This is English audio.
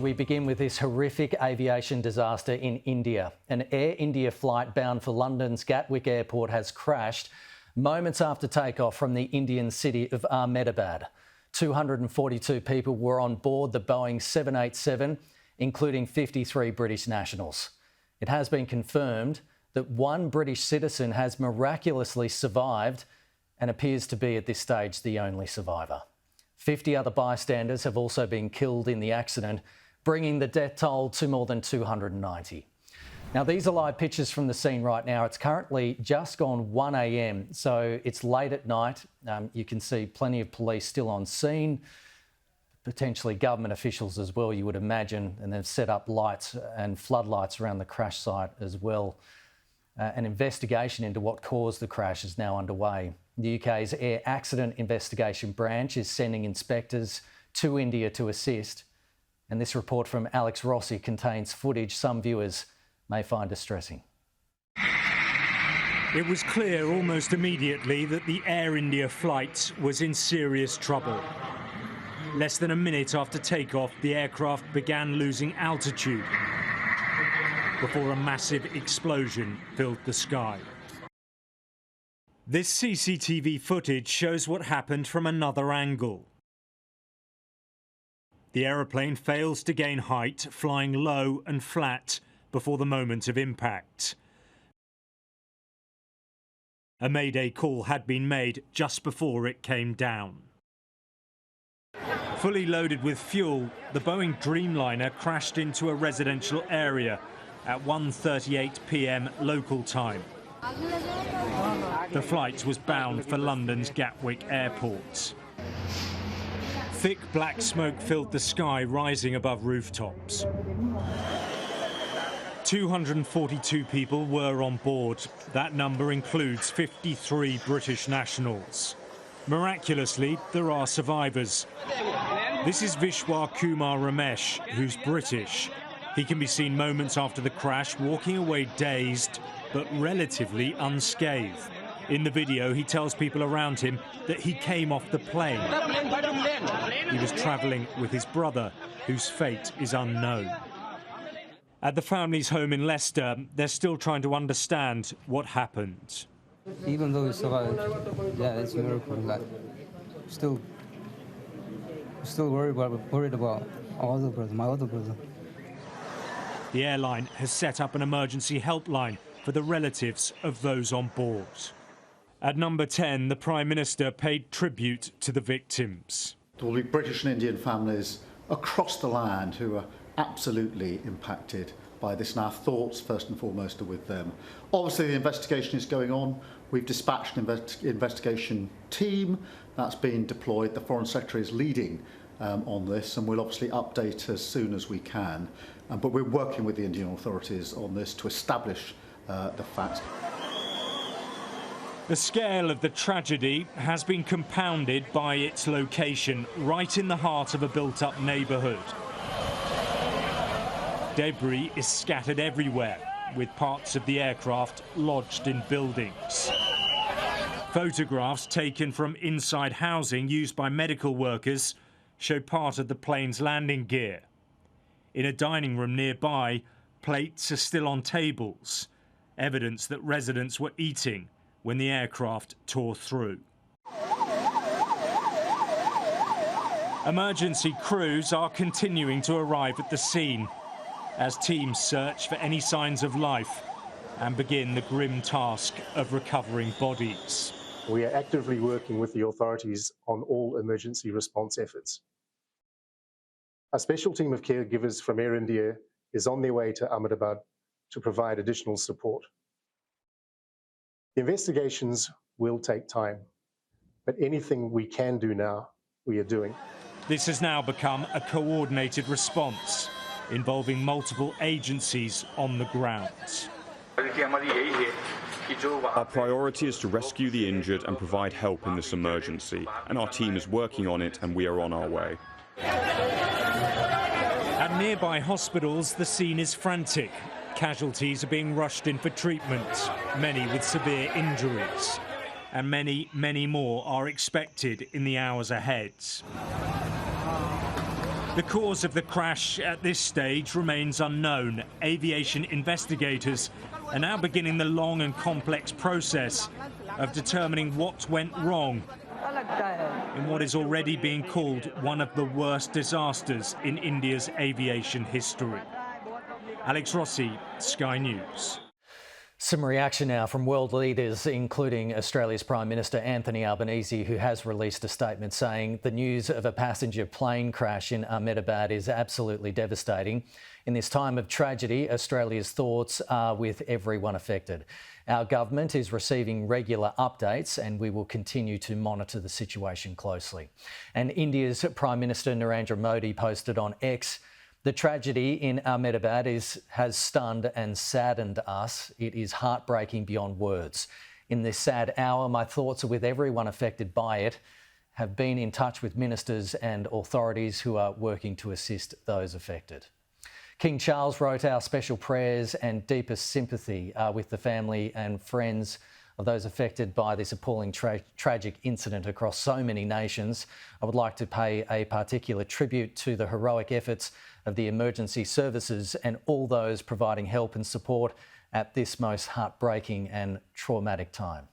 We begin with this horrific aviation disaster in India. An Air India flight bound for London's Gatwick airport has crashed moments after takeoff from the Indian city of Ahmedabad. 242 people were on board the Boeing 787, including 53 British nationals. It has been confirmed that one British citizen has miraculously survived and appears to be at this stage the only survivor. 50 other bystanders have also been killed in the accident, bringing the death toll to more than 290. Now, these are live pictures from the scene right now. It's currently just gone 1 a.m, so it's late at night. You can see plenty of police still on scene, potentially government officials as well, you would imagine, and they've set up lights and floodlights around the crash site as well. An investigation into what caused the crash is now underway. The UK's Air Accident Investigation Branch is sending inspectors to India to assist. And this report from Alex Rossi contains footage some viewers may find distressing. It was clear almost immediately that the Air India flight was in serious trouble. Less than a minute after takeoff, the aircraft began losing altitude before a massive explosion filled the sky. This CCTV footage shows what happened from another angle. The aeroplane fails to gain height, flying low and flat before the moment of impact. A mayday call had been made just before it came down. Fully loaded with fuel, the Boeing Dreamliner crashed into a residential area at 1:38 p.m. local time. The flight was bound for London's Gatwick airport. Thick black smoke filled the sky, rising above rooftops. 242 people were on board. That number includes 53 British nationals. Miraculously, there are survivors. This is Vishwa Kumar Ramesh, who's British. He can be seen moments after the crash, walking away dazed, but relatively unscathed. In the video, he tells people around him that he came off the plane. He was travelling with his brother, whose fate is unknown. At the family's home in Leicester, they're still trying to understand what happened. Even though we survived, yeah, it's a miracle. Like, still worried about our other brother, my other brother. The airline has set up an emergency helpline for the relatives of those on board. At number 10, the Prime Minister paid tribute to the victims. There will be British and Indian families across the land who are absolutely impacted by this, and our thoughts first and foremost are with them. Obviously the investigation is going on. We've dispatched an investigation team that's been deployed. The Foreign Secretary is leading on this, and we'll obviously update as soon as we can. But we're working with the Indian authorities on this to establish the facts. The scale of the tragedy has been compounded by its location, right in the heart of a built-up neighbourhood. Debris is scattered everywhere, with parts of the aircraft lodged in buildings. Photographs taken from inside housing used by medical workers show part of the plane's landing gear. In a dining room nearby, plates are still on tables, evidence that residents were eating when the aircraft tore through. Emergency crews are continuing to arrive at the scene as teams search for any signs of life and begin the grim task of recovering bodies. We are actively working with the authorities on all emergency response efforts. A special team of caregivers from Air India is on their way to Ahmedabad to provide additional support. The investigations will take time, but anything we can do now, we are doing. This has now become a coordinated response involving multiple agencies on the ground. Our priority is to rescue the injured and provide help in this emergency, and our team is working on it and we are on our way. At nearby hospitals, the scene is frantic. Casualties are being rushed in for treatment, many with severe injuries. And many more are expected in the hours ahead. The cause of the crash at this stage remains unknown. Aviation investigators are now beginning the long and complex process of determining what went wrong in what is already being called one of the worst disasters in India's aviation history. Alex Rossi, Sky News. Some reaction now from world leaders, including Australia's Prime Minister Anthony Albanese, who has released a statement saying the news of a passenger plane crash in Ahmedabad is absolutely devastating. In this time of tragedy, Australia's thoughts are with everyone affected. Our government is receiving regular updates and we will continue to monitor the situation closely. And India's Prime Minister Narendra Modi posted on X, "The tragedy in Ahmedabad has stunned and saddened us. It is heartbreaking beyond words. In this sad hour, my thoughts are with everyone affected by it. Have been in touch with ministers and authorities who are working to assist those affected." King Charles wrote, "Our special prayers and deepest sympathy are with the family and friends of those affected by this appalling tragic incident across so many nations. I would like to pay a particular tribute to the heroic efforts of the emergency services and all those providing help and support at this most heartbreaking and traumatic time."